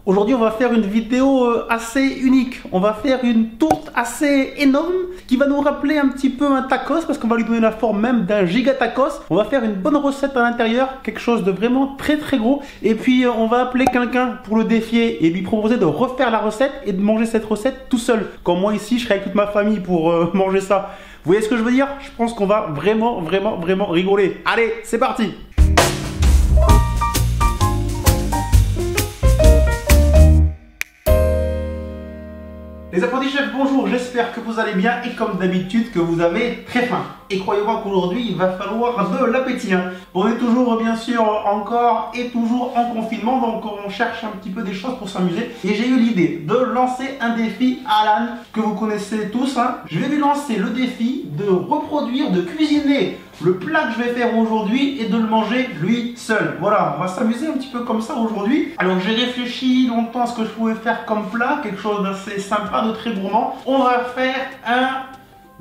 Aujourd'hui, on va faire une vidéo assez unique. On va faire une tourte assez énorme qui va nous rappeler un petit peu un tacos parce qu'on va lui donner la forme même d'un giga tacos. On va faire une bonne recette à l'intérieur, quelque chose de vraiment très très gros. Et puis, on va appeler quelqu'un pour le défier et lui proposer de refaire la recette et de manger cette recette tout seul. Comme moi ici, je serai avec toute ma famille pour manger ça. Vous voyez ce que je veux dire? Je pense qu'on va vraiment rigoler. Allez, c'est parti! Les apprentis chefs, bonjour, j'espère que vous allez bien et comme d'habitude que vous avez très faim. Et croyez-moi qu'aujourd'hui, il va falloir de l'appétit. On est toujours, bien sûr, encore et toujours en confinement, donc on cherche un petit peu des choses pour s'amuser. Et j'ai eu l'idée de lancer un défi à Alan, que vous connaissez tous. Je vais lui lancer le défi de reproduire, de cuisiner le plat que je vais faire aujourd'hui et de le manger lui seul. Voilà, on va s'amuser un petit peu comme ça aujourd'hui. Alors j'ai réfléchi longtemps à ce que je pouvais faire comme plat, quelque chose d'assez sympa, de très gourmand. On va faire un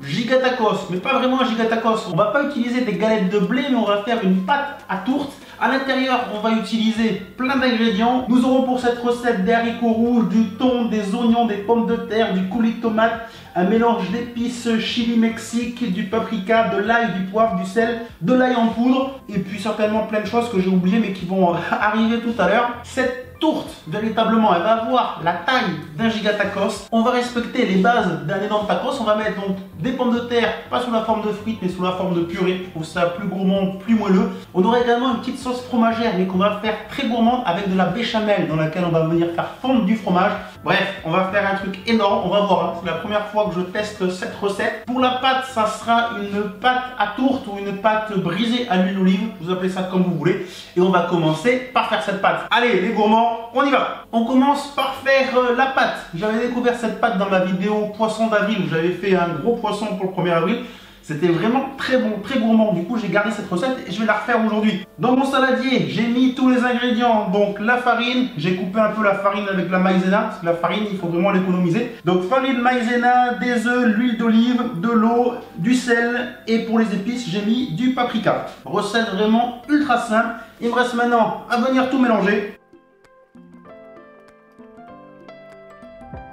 giga tacos, mais pas vraiment un giga tacos. On va pas utiliser des galettes de blé, mais on va faire une pâte à tourte. À l'intérieur, on va utiliser plein d'ingrédients. Nous aurons pour cette recette des haricots rouges, du thon, des oignons, des pommes de terre, du coulis de tomate, un mélange d'épices chili mexique, du paprika, de l'ail, du poivre, du sel, de l'ail en poudre et puis certainement plein de choses que j'ai oubliées mais qui vont arriver tout à l'heure. Cette tourte, véritablement, elle va avoir la taille d'un giga tacos. On va respecter les bases d'un énorme tacos. On va mettre donc des pommes de terre, pas sous la forme de frites, mais sous la forme de purée. Je trouve ça plus gourmand, plus moelleux. On aura également une petite sauce fromagère, mais qu'on va faire très gourmande avec de la béchamel dans laquelle on va venir faire fondre du fromage. Bref, on va faire un truc énorme. On va voir. C'est la première fois que je teste cette recette. Pour la pâte, ça sera une pâte à tourte ou une pâte brisée à l'huile d'olive. Vous appelez ça comme vous voulez. Et on va commencer par faire cette pâte. Allez, les gourmands, on y va. On commence par faire la pâte. J'avais découvert cette pâte dans ma vidéo poisson d'avril où j'avais fait un gros poisson pour le 1er avril. C'était vraiment très bon, très gourmand. Du coup, j'ai gardé cette recette et je vais la refaire aujourd'hui. Dans mon saladier, j'ai mis tous les ingrédients. Donc, la farine. J'ai coupé un peu la farine avec la maïzena. Parce que la farine, il faut vraiment l'économiser. Donc, farine, maïzena, des œufs, l'huile d'olive, de l'eau, du sel. Et pour les épices, j'ai mis du paprika. Recette vraiment ultra simple. Il me reste maintenant à venir tout mélanger.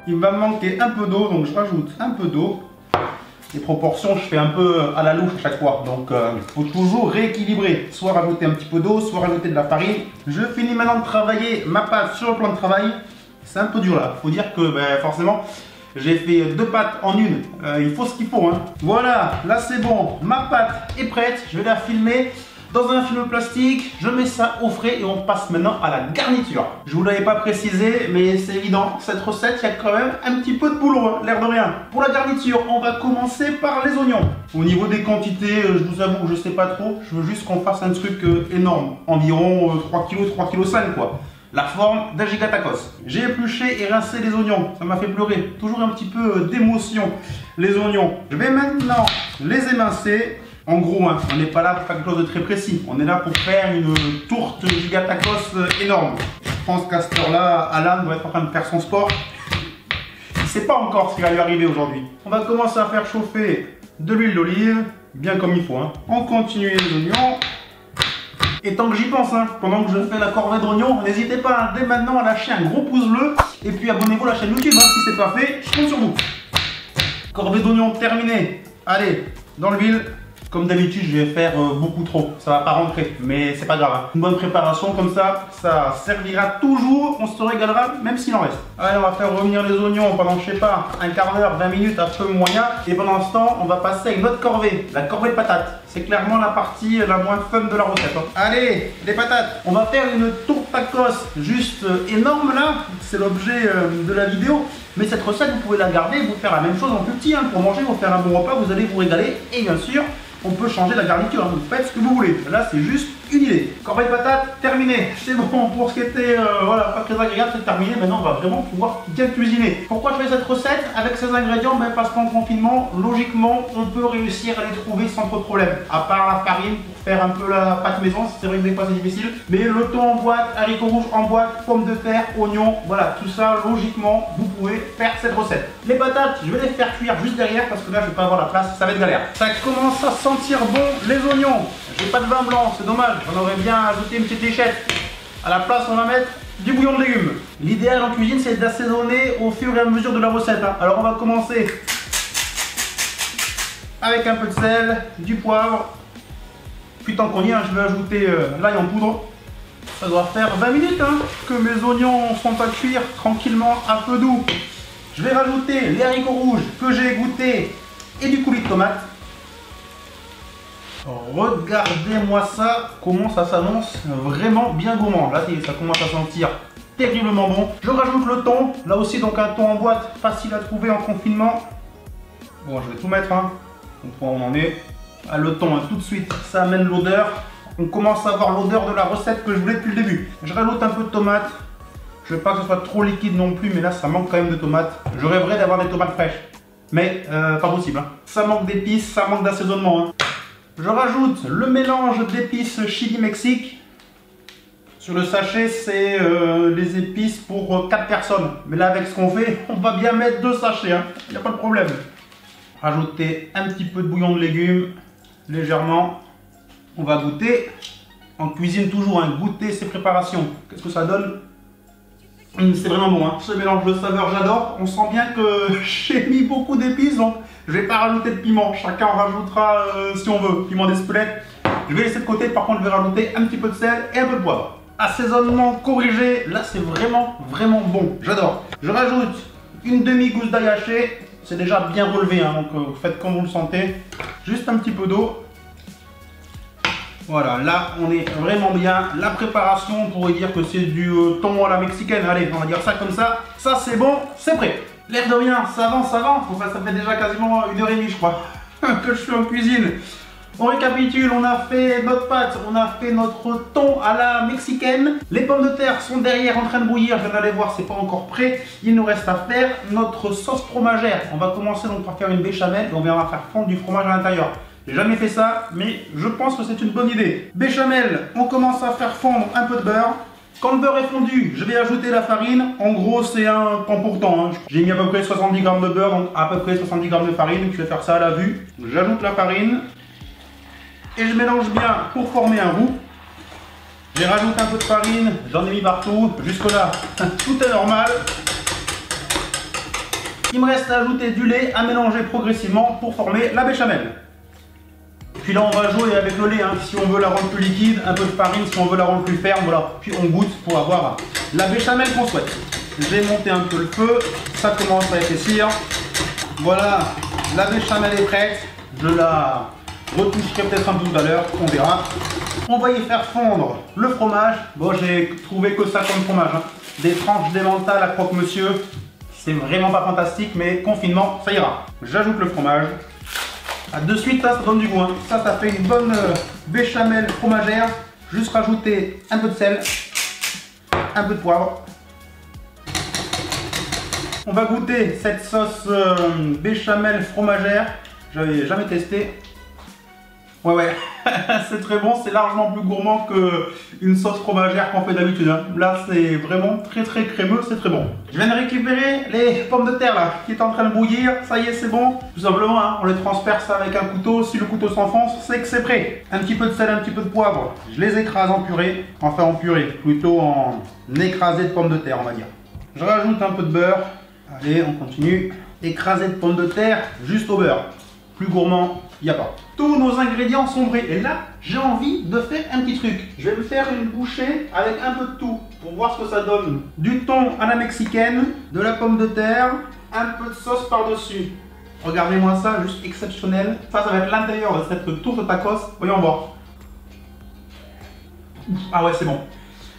Il va me manquer un peu d'eau, donc je rajoute un peu d'eau. Les proportions, je fais un peu à la louche à chaque fois, donc il faut toujours rééquilibrer. Soit rajouter un petit peu d'eau, soit rajouter de la farine. Je finis maintenant de travailler ma pâte sur le plan de travail. C'est un peu dur là, il faut dire que forcément, j'ai fait 2 pâtes en une. Il faut ce qu'il faut. Voilà, là c'est bon, ma pâte est prête. Je vais la filmer dans un film plastique, je mets ça au frais et on passe maintenant à la garniture. Je vous l'avais pas précisé, mais c'est évident, cette recette, il y a quand même un petit peu de boulot, l'air de rien. Pour la garniture, on va commencer par les oignons. Au niveau des quantités, je vous avoue que je sais pas trop, je veux juste qu'on fasse un truc énorme, environ 3 kg, 3 kg 5 quoi. La forme d'un giga tacos. J'ai épluché et rincé les oignons, ça m'a fait pleurer, toujours un petit peu d'émotion, les oignons. Je vais maintenant les émincer. En gros, on n'est pas là pour faire quelque chose de très précis. On est là pour faire une tourte giga tacos énorme. Je pense qu'à cette heure-là, Alan doit être en train de faire son sport. Il ne sait pas encore ce qui va lui arriver aujourd'hui. On va commencer à faire chauffer de l'huile d'olive, bien comme il faut. On continue les oignons. Et tant que j'y pense, pendant que je fais la corvée d'oignons, n'hésitez pas dès maintenant à lâcher un gros pouce bleu. Et puis abonnez-vous à la chaîne YouTube si ce n'est pas fait. Je compte sur vous. Corvée d'oignons terminée. Allez, dans l'huile. Comme d'habitude, je vais faire beaucoup trop. Ça va pas rentrer, mais c'est pas grave. Une bonne préparation comme ça, ça servira toujours. On se régalera, même s'il en reste. Allez, on va faire revenir les oignons pendant, je sais pas, un quart d'heure, 20 minutes à feu moyen. Et pendant ce temps, on va passer à une autre corvée, la corvée de patates. C'est clairement la partie la moins fun de la recette. Allez, les patates. On va faire une tourte tacos juste énorme là. C'est l'objet de la vidéo. Mais cette recette, vous pouvez la garder et vous faire la même chose en plus petit. Pour manger, vous faire un bon repas, vous allez vous régaler. Et bien sûr, on peut changer la garniture, vous faites ce que vous voulez. Là, c'est juste une idée. Corbeille de patates, terminé. C'est bon, pour ce qui était voilà, pas très agréable, c'est terminé. Maintenant, on va vraiment pouvoir bien cuisiner. Pourquoi je fais cette recette avec ces ingrédients? Parce qu'en confinement, logiquement, on peut réussir à les trouver sans trop de problème. À part la farine pour faire un peu la pâte maison, c'est vrai que des fois c'est difficile. Mais le thon en boîte, haricots rouges en boîte, pommes de terre, oignons, voilà, tout ça, logiquement, vous pouvez faire cette recette. Les patates, je vais les faire cuire juste derrière parce que là, je vais pas avoir la place, ça va être galère. Ça commence à sentir bon, les oignons. J'ai pas de vin blanc, c'est dommage, j'en aurais bien ajouté une petite échette. À la place, on va mettre du bouillon de légumes. L'idéal en cuisine, c'est d'assaisonner au fur et à mesure de la recette. Hein. Alors on va commencer avec un peu de sel, du poivre. Puis tant qu'on y est, je vais ajouter l'ail en poudre. Ça doit faire 20 minutes que mes oignons sont à cuire tranquillement à feu doux. Je vais rajouter les haricots rouges que j'ai égouttés et du coulis de tomate. Regardez-moi ça, comment ça s'annonce vraiment bien gourmand. Là, ça commence à sentir terriblement bon. Je rajoute le thon, là aussi donc un thon en boîte, facile à trouver en confinement. Bon, je vais tout mettre, hein. Donc on en est. Ah, le thon, tout de suite, ça amène l'odeur. On commence à avoir l'odeur de la recette que je voulais depuis le début. Je rajoute un peu de tomate. Je veux pas que ce soit trop liquide non plus, mais là ça manque quand même de tomates. Je rêverais d'avoir des tomates fraîches, mais pas possible. Hein. Ça manque d'épices, ça manque d'assaisonnement. Hein. Je rajoute le mélange d'épices chili Mexique. Sur le sachet, c'est les épices pour 4 personnes. Mais là, avec ce qu'on fait, on va bien mettre 2 sachets. Hein. Il n'y a pas de problème. Rajouter un petit peu de bouillon de légumes, légèrement. On va goûter. En cuisine, toujours, hein, goûter ces préparations. Qu'est-ce que ça donne? C'est vraiment bon. Hein. Ce mélange de saveurs, j'adore. On sent bien que j'ai mis beaucoup d'épices, donc je vais pas rajouter de piment. Chacun en rajoutera si on veut. Piment d'Espelette. Je vais laisser de côté. Par contre, je vais rajouter un petit peu de sel et un peu de poivre. Assaisonnement corrigé. Là, c'est vraiment bon. J'adore. Je rajoute une demi-gousse d'ail haché. C'est déjà bien relevé, hein, donc faites comme vous le sentez. Juste un petit peu d'eau. Voilà, là on est vraiment bien. La préparation, on pourrait dire que c'est du thon à la mexicaine. Allez, on va dire ça comme ça. Ça c'est bon, c'est prêt. L'air de rien, ça avance. Enfin, ça fait déjà quasiment 1h30 je crois que je suis en cuisine. On récapitule, on a fait notre pâte, on a fait notre thon à la mexicaine. Les pommes de terre sont derrière en train de bouillir, je viens d'aller voir, c'est pas encore prêt. Il nous reste à faire notre sauce fromagère. On va commencer donc par faire une béchamel et on va faire fondre du fromage à l'intérieur. J'ai jamais fait ça, mais je pense que c'est une bonne idée. Béchamel, on commence à faire fondre un peu de beurre. Quand le beurre est fondu, je vais ajouter la farine. En gros, c'est un temps pour temps. Hein. J'ai mis à peu près 70 g de beurre, donc à peu près 70 g de farine. Je vais faire ça à la vue. J'ajoute la farine. Et je mélange bien pour former un roux. Je rajoute un peu de farine, j'en ai mis partout. Jusque là, tout est normal. Il me reste à ajouter du lait à mélanger progressivement pour former la béchamel. Puis là on va jouer avec le lait, hein. Si on veut la rendre plus liquide, un peu de farine, si on veut la rendre plus ferme, voilà. Puis on goûte pour avoir la béchamel qu'on souhaite. J'ai monté un peu le feu, ça commence à épaissir. Voilà, la béchamel est prête. Je la retoucherai peut-être un peu tout à l'heure, on verra. On va y faire fondre le fromage. Bon, j'ai trouvé que ça comme fromage. Hein. Des tranches d'emmental à croque-monsieur. C'est vraiment pas fantastique, mais confinement, ça ira. J'ajoute le fromage. Ah, de suite, là, ça donne du goût. Hein. Ça fait une bonne béchamel fromagère. Juste rajouter un peu de sel, un peu de poivre. On va goûter cette sauce béchamel fromagère. J'avais jamais testé. Ouais, c'est très bon, c'est largement plus gourmand qu'une sauce fromagère qu'on fait d'habitude. Hein. Là, c'est vraiment très crémeux, c'est très bon. Je viens de récupérer les pommes de terre là, qui est en train de bouillir. Ça y est, c'est bon. Tout simplement, hein, on les transperce avec un couteau. Si le couteau s'enfonce, c'est que c'est prêt. Un petit peu de sel, un petit peu de poivre. Je les écrase en purée. Enfin, en purée, plutôt en écrasé de pommes de terre, on va dire. Je rajoute un peu de beurre. Allez, on continue. Écrasé de pommes de terre, juste au beurre. Plus gourmand, il n'y a pas. Tous nos ingrédients sont prêts. Et là, j'ai envie de faire un petit truc. Je vais me faire une bouchée avec un peu de tout pour voir ce que ça donne. Du thon à la mexicaine, de la pomme de terre, un peu de sauce par-dessus. Regardez-moi ça, juste exceptionnel. Ça va être l'intérieur de cette tour de tacos. Voyons voir. Ah ouais, c'est bon.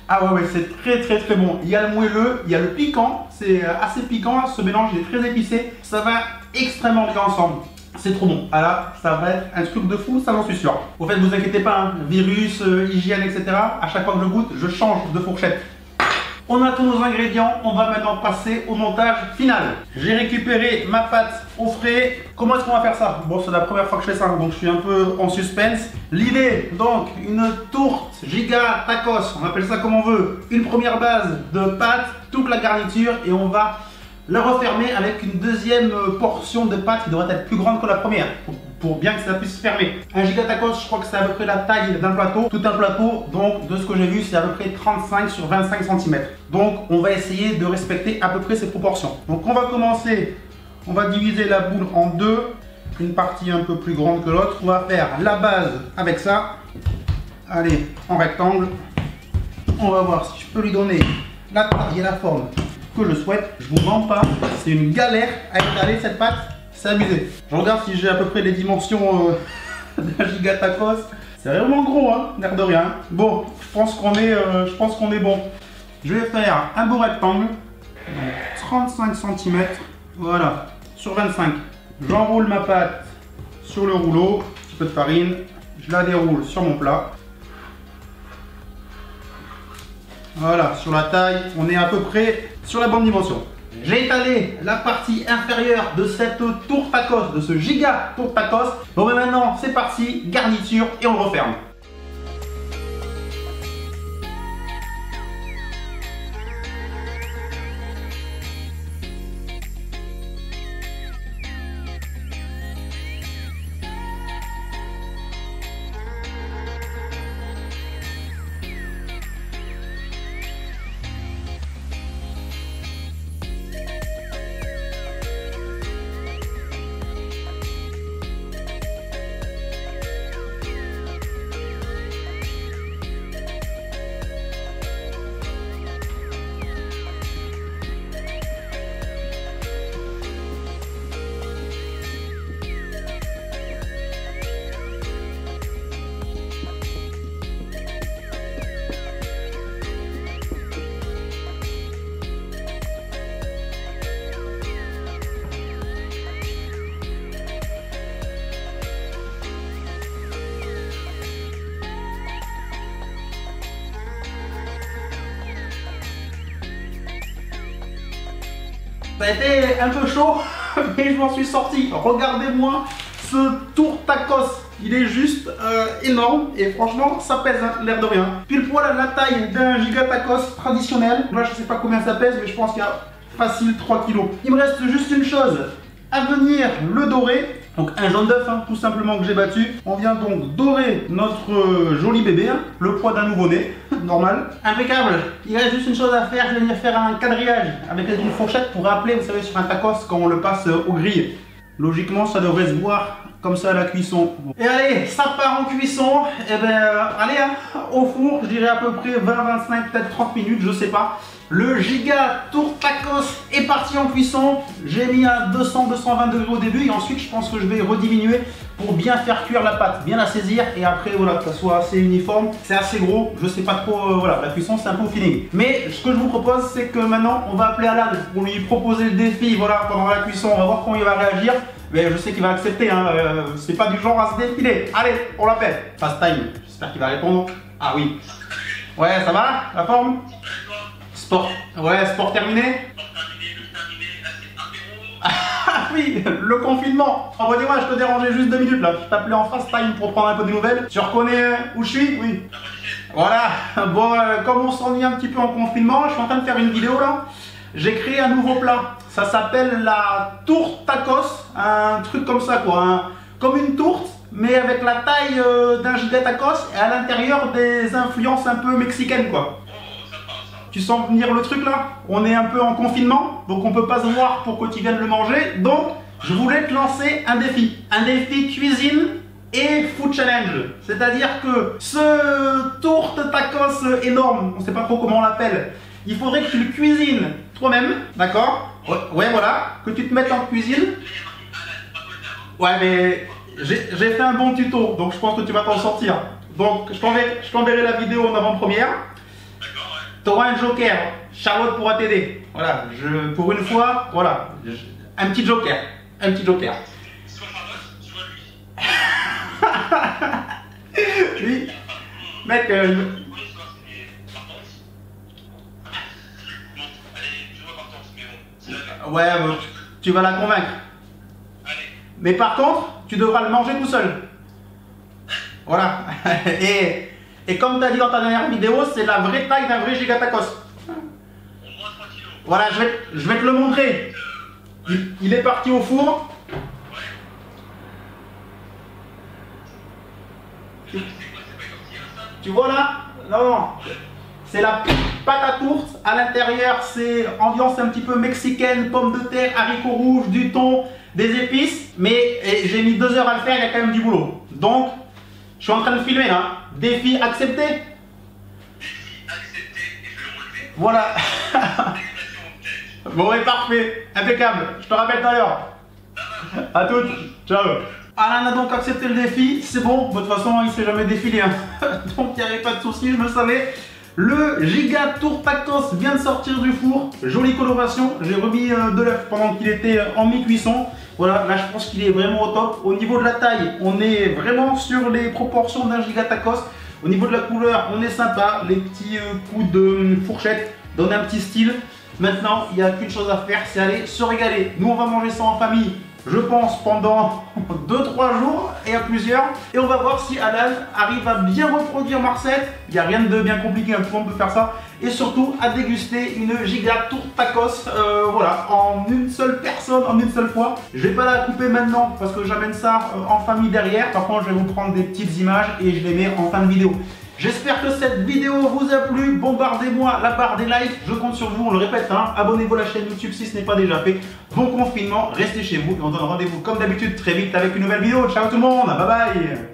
Ah ouais, c'est très bon. Il y a le moelleux, il y a le piquant. C'est assez piquant. Ce mélange est très épicé. Ça va extrêmement bien ensemble. C'est trop bon. Ah là, ça va être un truc de fou, ça j'en suis sûr. Au fait, ne vous inquiétez pas, hein, virus, hygiène, etc. À chaque fois que je goûte, je change de fourchette. On a tous nos ingrédients, on va maintenant passer au montage final. J'ai récupéré ma pâte au frais. Comment est-ce qu'on va faire ça? Bon, c'est la première fois que je fais ça, donc je suis un peu en suspense. L'idée, donc, une tourte giga tacos, on appelle ça comme on veut. Une première base de pâte, toute la garniture, et on va la refermer avec une deuxième portion de pâte qui devrait être plus grande que la première. pour bien que ça puisse fermer. Un giga tacos, je crois que c'est à peu près la taille d'un plateau. Tout un plateau, donc de ce que j'ai vu, c'est à peu près 35 sur 25 cm. Donc on va essayer de respecter à peu près ces proportions. Donc on va commencer, on va diviser la boule en deux. Une partie un peu plus grande que l'autre. On va faire la base avec ça. Allez, en rectangle. On va voir si je peux lui donner la taille et la forme que je souhaite. Je vous mens pas, c'est une galère à étaler cette pâte. C'est abusé. Je regarde si j'ai à peu près les dimensions d'un giga tacos. C'est vraiment gros, hein, l'air de rien. Bon, je pense qu'on est bon. Je vais faire un beau rectangle. 35 cm. Voilà, sur 25. J'enroule ma pâte sur le rouleau, un petit peu de farine, je la déroule sur mon plat. Voilà, sur la taille, on est à peu près sur la bonne dimension. J'ai étalé la partie inférieure de cette tour tacos, de ce giga tour tacos. Bon, mais maintenant, c'est parti, garniture et on le referme. Ça a été un peu chaud, mais je m'en suis sorti. Regardez-moi ce tour tacos. Il est juste énorme et franchement, ça pèse, hein, l'air de rien. Pile poil à la taille d'un giga tacos traditionnel. Là, je sais pas combien ça pèse, mais je pense qu'il y a facile 3 kg. Il me reste juste une chose, à venir le dorer. Donc un jaune d'œuf, hein, tout simplement, que j'ai battu. On vient donc dorer notre joli bébé, hein, le poids d'un nouveau-né, normal. Impeccable. Il reste juste une chose à faire, je vais venir faire un quadrillage avec une fourchette pour rappeler, vous savez, sur un tacos quand on le passe au grill. Logiquement, ça devrait se voir comme ça à la cuisson. Et allez, ça part en cuisson. Et ben, allez, hein, au four, je dirais à peu près 20, 25, peut-être 30 minutes, je sais pas. Le giga tour tacos est parti en cuisson. J'ai mis à 200-220 degrés au début et ensuite je pense que je vais rediminuer pour bien faire cuire la pâte, bien la saisir et après voilà, que ça soit assez uniforme. C'est assez gros, je sais pas trop, voilà, la cuisson c'est un peu au feeling. Mais ce que je vous propose, c'est que maintenant on va appeler Alan pour lui proposer le défi, voilà, pendant la cuisson, on va voir comment il va réagir. Mais je sais qu'il va accepter, hein, c'est pas du genre à se défiler. Allez, on l'appelle. Fast time, j'espère qu'il va répondre. Ah oui. Ouais, ça va, la forme? Sport. Ouais, sport terminé. Ah oui, le confinement. Envoyez-moi, je te dérangeais juste 2 minutes là. Je t'appelais en fast time pour prendre un peu de nouvelles. Tu reconnais où je suis? Oui. Voilà. Bon, comme on s'ennuie un petit peu en confinement, je suis en train de faire une vidéo là. J'ai créé un nouveau plat. Ça s'appelle la tour tacos. Un truc comme ça quoi. Hein. Comme une tourte, mais avec la taille d'un giga tacos et à l'intérieur des influences un peu mexicaines quoi. Tu sens venir le truc là? On est un peu en confinement, donc on peut pas se voir pour que tu viennes le manger. Donc, je voulais te lancer un défi. Un défi cuisine et food challenge. C'est-à-dire que ce tour de tacos énorme, on sait pas trop comment on l'appelle, il faudrait que tu le cuisines toi-même, d'accord? Ouais, voilà. Que tu te mettes en cuisine. Ouais, mais j'ai fait un bon tuto, donc je pense que tu vas t'en sortir. Donc, je t'enverrai la vidéo en avant-première. Tu auras un joker, Charlotte pourra t'aider. Voilà, pour une fois, voilà, un petit joker. Un petit joker. Soit Charlotte, soit lui. Oui. Mec, ouais, tu vas la convaincre. Mais par contre, tu devras le manger tout seul. Voilà. Et comme tu as dit dans ta dernière vidéo, c'est la vraie taille d'un vrai giga tacos. Voilà, je vais te le montrer. Il est parti au four. Tu vois là? Non, c'est la pâte à tourte. À l'intérieur, c'est ambiance un petit peu mexicaine, pommes de terre, haricots rouges, du thon, des épices. Mais j'ai mis 2 heures à le faire, il y a quand même du boulot. Donc, je suis en train de filmer là. Défi accepté. Voilà. Bon, et parfait. Impeccable. Je te rappelle tout à l'heure. A toutes. Ciao. Alan a donc accepté le défi. C'est bon. De toute façon, il ne s'est jamais défilé. Hein. Donc, il n'y avait pas de souci. Je le savais. Le Giga Tour Tacos vient de sortir du four. Jolie coloration. J'ai remis de l'œuf pendant qu'il était en mi-cuisson. Voilà, là je pense qu'il est vraiment au top. Au niveau de la taille, on est vraiment sur les proportions d'un Giga Tacos. Au niveau de la couleur, on est sympa. Les petits coups de fourchette donnent un petit style. Maintenant, il n'y a qu'une chose à faire, c'est aller se régaler. Nous, on va manger ça en famille, je pense, pendant 2-3 jours et à plusieurs. Et on va voir si Alan arrive à bien reproduire ma recette. Il n'y a rien de bien compliqué, tout le monde peut faire ça. Et surtout, à déguster une Giga Tour Tacos, voilà, en une seule personne, en une seule fois. Je vais pas la couper maintenant parce que j'amène ça en famille derrière. Par contre, je vais vous prendre des petites images et je les mets en fin de vidéo. J'espère que cette vidéo vous a plu. Bombardez-moi la barre des likes. Je compte sur vous, on le répète. Hein. Abonnez-vous à la chaîne YouTube si ce n'est pas déjà fait. Bon confinement, restez chez vous. Et on donne rendez-vous comme d'habitude très vite avec une nouvelle vidéo. Ciao tout le monde, bye bye.